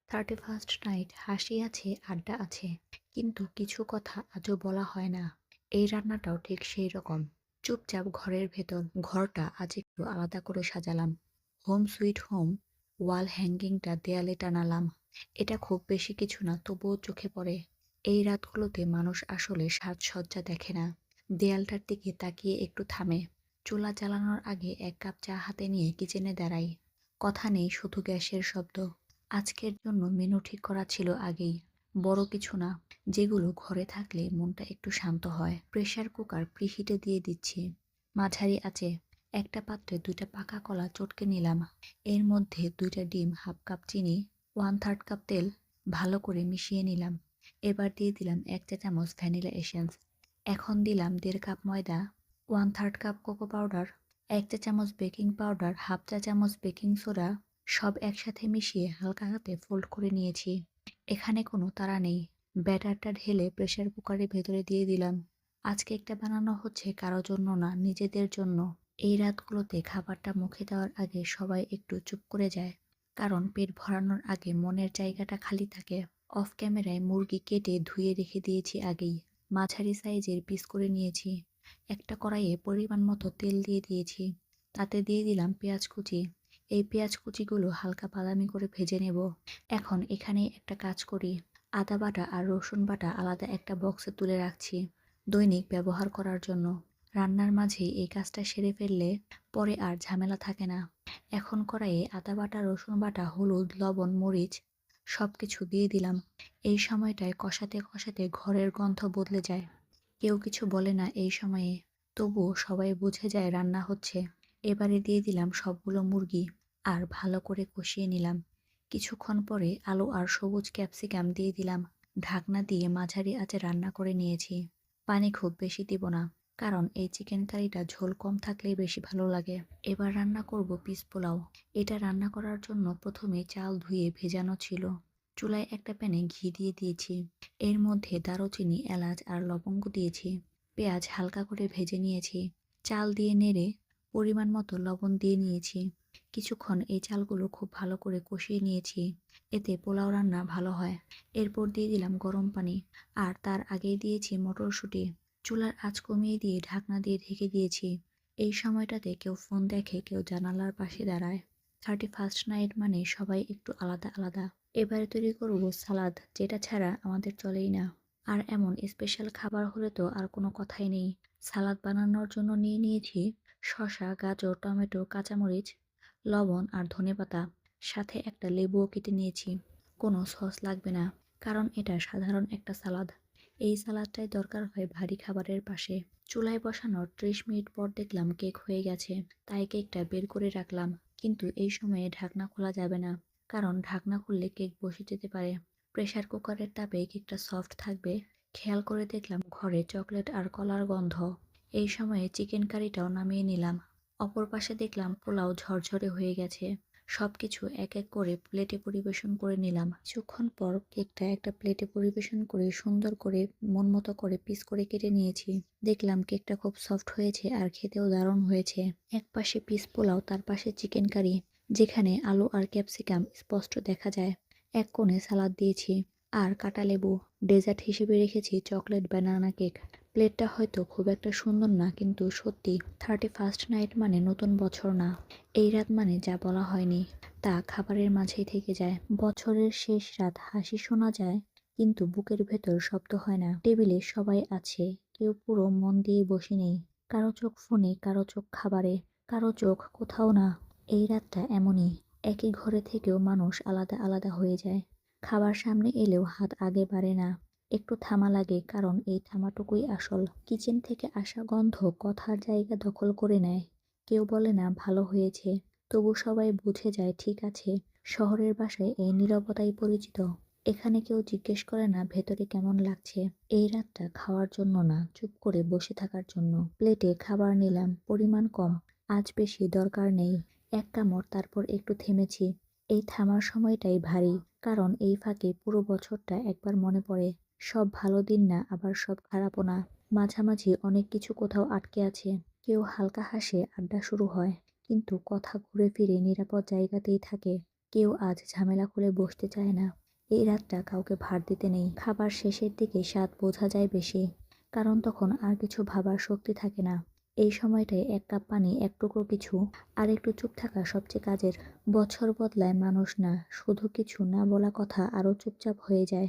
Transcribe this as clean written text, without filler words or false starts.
31st night হাসি আছে, আড্ডা আছে, কিন্তু কিছু কথা আজও বলা হয় না। এই রান্নাটাও ঠিক সেই রকম। চুপচাপ ঘরের ভেতর ঘরটা আজ একটু আলাদা করে সাজালাম। হোম সুইট হোম ওয়াল হ্যাঙ্গিংটা দেয়ালে টানালাম। এটা খুব বেশি কিছু না, তবুও চোখে পড়ে। এই রাতগুলোতে মানুষ আসলে সাজসজ্জা দেখে না, দেয়ালটার দিকে তাকিয়ে একটু থামে। চুলা জ্বালানোর আগে এক কাপ চা হাতে নিয়ে কিচেনে দাঁড়াই। কথা নেই, শুধু গ্যাসের শব্দ। আজকের জন্য মেনু ঠিক করা ছিল আগেই, বড় কিছু না, যেগুলো ঘরে থাকলে মনটা একটু শান্ত হয়। প্রেসার কুকার প্রিহিটে দিয়ে দিচ্ছি, মাঝারি আছে। একটা পাত্রে 2টা পাকা কলা চটকে নিলাম। এর মধ্যে 2টা ডিম, হাফ কাপ চিনি, 1/3 কাপ তেল ভালো করে মিশিয়ে নিলাম। এবার দিয়ে দিলাম 1 চা চামচ ভ্যানিলা এসেন্স। এখন দিলাম 1.5 কাপ ময়দা, 1/3 কাপ কোকো পাউডার, 1 চা চামচ বেকিং পাউডার, হাফ চা চামচ বেকিং সোডা। সব একসাথে মিশিয়ে হালকা হাতে ফোল্ড করে নিয়েছি। এখানে কোনো তাড়া নেই। ব্যাটারটা ঢেলে প্রেসার কুকারের ভেতরে দিয়ে দিলাম। আজকে একটা বানানো হচ্ছে কারো জন্য না, নিজেদের জন্য। এই রাতগুলোতে খাবারটা মুখে দেওয়ার আগে সবাই একটু চুপ করে যায়, কারণ পেট ভরানোর আগে মনের জায়গাটা খালি থাকে। অফ ক্যামেরায় মুরগি কেটে ধুয়ে রেখে দিয়েছি আগেই, মাঝারি সাইজের পিস করে নিয়েছি। একটা কড়াইয়ে পরিমাণ মতো তেল দিয়ে দিয়েছি, তাতে দিয়ে দিলাম পেঁয়াজ কুচি। এই পেঁয়াজ কুচিগুলো হালকা বাদামি করে ভেজে নেব। এখন এখানেই একটা কাজ করি, আদা বাটা আর রসুন বাটা আলাদা একটা বক্সে তুলে রাখছি, দৈনিক ব্যবহার করার জন্য। রান্নার মাঝেই এই কাজটা সেরে ফেললে পরে আর ঝামেলা থাকে না। এখন কড়াইয়ে আদা বাটা, রসুন বাটা, হলুদ, লবণ, মরিচ সবকিছু দিয়ে দিলাম। এই সময়টায় কষাতে কষাতে ঘরের গন্ধ বদলে যায়। কেউ কিছু বলে না এই সময়ে, তবুও সবাই বুঝে যায় রান্না হচ্ছে। এবারে দিয়ে দিলাম সবগুলো মুরগি আর ভালো করে কষিয়ে নিলাম। কিছুক্ষণ পরে আলু আর সবুজ ক্যাপসিকাম দিয়ে দিলাম। ঢাকনা দিয়ে মাঝারি আঁচে রান্না করে নিয়েছি। পানি খুব বেশি দিব না, কারণ এই চিকেন কারিটা ঝোল কম থাকলেই বেশি ভালো লাগে। এবার রান্না করব পিস পোলাও। এটা রান্না করার জন্য প্রথমে চাল ধুয়ে ভেজানো ছিল। চুলায় একটা প্যানে ঘি দিয়ে দিয়েছি। এর মধ্যে দারুচিনি, এলাচ আর লবঙ্গ দিয়েছি। পেঁয়াজ হালকা করে ভেজে নিয়েছি। চাল দিয়ে নেড়ে পরিমাণ মতো লবণ দিয়ে নিয়েছি। কিছুক্ষণ এই চালগুলো খুব ভালো করে কষিয়ে নিয়েছি, এতে পোলাও রান্না ভালো হয়। এরপর দিয়ে দিলাম গরম পানি, আর তার আগেই দিয়েছি মটরশুঁটি। চুলার আঁচ কমিয়ে দিয়ে ঢাকনা দিয়ে ঢেকে দিয়েছি। এই সময়টাতে কেউ ফোন দেখে, কেউ জানালার পাশে দাঁড়ায়। 31st নাইট মানে সবাই একটু আলাদা আলাদা। এবারে তৈরি করব সালাদ, যেটা ছাড়া আমাদের চলেই না। আর এমন স্পেশাল খাবার হলে তো আর কোনো কথাই নেই। সালাদ বানানোর জন্য নিয়ে নিয়েছি শসা, গাজর, টমেটো, কাঁচামরিচ, লবণ আর ধনেপাতা। সাথে একটা লেবুও কেটে নিয়েছি। কোনো সস লাগবে না, কারণ এটা সাধারণ একটা সালাদ। এই সালাদটাই দরকার হয় ভারী খাবারের পাশে। চুলায় বসানোর 30 মিনিট পর দেখলাম কেক হয়ে গেছে, তাই কেকটা বের করে রাখলাম। কিন্তু এই সময়ে ঢাকনা খোলা যাবে না, কারণ ঢাকনা খুললে কেক বসে যেতে পারে। প্রেসার কুকারের তাপে কেকটা সফট থাকবে। খেয়াল করে দেখলাম ঘরে চকলেট আর কলার গন্ধ। এই সময়ে চিকেন কারিটাও নামিয়ে নিলাম। অপর পাশে দেখলাম পোলাও ঝরঝরে হয়ে গেছে। সবকিছু এক এক করে প্লেটে পরিবেশন করে নিলাম। কিছুক্ষণ পর কেকটা একটা প্লেটে পরিবেশন করে সুন্দর করে মন মতো করে পিস করে কেটে নিয়েছি। দেখলাম কেকটা খুব সফট হয়েছে আর খেতেও দারুণ হয়েছে। এক পাশে পিস পোলাও, তার পাশে চিকেন কারি, যেখানে আলু আর ক্যাপসিকাম স্পষ্ট দেখা যায়। এক কোণে সালাদ দিয়েছি আর কাটা লেবু। ডেজার্ট হিসেবে রেখেছি চকলেট ব্যানানা কেক। প্লেটটা হয়তো খুব একটা সুন্দর না, কিন্তু সত্যি 31st নাইট মানে নতুন বছর না। এই রাত মানে যা বলা হয়নি তা খাবারের মাঝেই থেকে যায়। বছরের শেষ রাত, হাসি শোনা যায় কিন্তু বুকের ভেতর শব্দ হয় না। টেবিলে সবাই আছে, কেউ পুরো মন দিয়ে বসে নেই। কারো চোখ ফোনে, কারো চোখ খাবারে, কারো চোখ কোথাও না। এই রাতটা এমনই, একই ঘরে থেকেও মানুষ আলাদা আলাদা হয়ে যায়। খাবার সামনে এলেও হাত আগে বাড়ে না, একটু থামা লাগে, কারণ এই থামাটুকুই আসল। কিচেন থেকে আসা গন্ধ কথার জায়গা দখল করে নেয়। কেউ বলে না ভালো হয়েছে, তবু সবাই বুঝে যায় ঠিক আছে। শহরের বাসায় এই নীরবতাই পরিচিত। এখানে কেউ জিজ্ঞেস করে না ভেতরে কেমন লাগছে। এই রাতটা খাওয়ার জন্য না, চুপ করে বসে থাকার জন্য। প্লেটে খাবার নিলাম, পরিমাণ কম, আজ বেশি দরকার নেই। এক কামড়, তারপর একটু থেমেছি। এই থামার সময়টাই ভারী, কারণ এই ফাঁকে পুরো বছরটা একবার মনে পড়ে। সব ভালো দিন না, আবার সব খারাপও না। মাঝামাঝি অনেক কিছু কোথাও আটকে আছে। কেউ হালকা হাসে, আড্ডা শুরু হয়, কিন্তু কথা ঘুরে ফিরে নিরাপদ জায়গাতেই থাকে। কেউ আজ ঝামেলা করে বসতে চায় না। এই রাতটা কাউকে ভার দিতে নেই। খাবার শেষের দিকে স্বাদ বোঝা যায় বেশি, কারণ তখন আর কিছু ভাবার শক্তি থাকে না। এই সময়টায় এক কাপ পানি, এক টুকরো কিছু আর একটু চুপ থাকা সবচেয়ে কাজের। বছর বদলায় মানুষ না, শুধু কিছু না বলা কথা আরো চুপচাপ হয়ে যায়।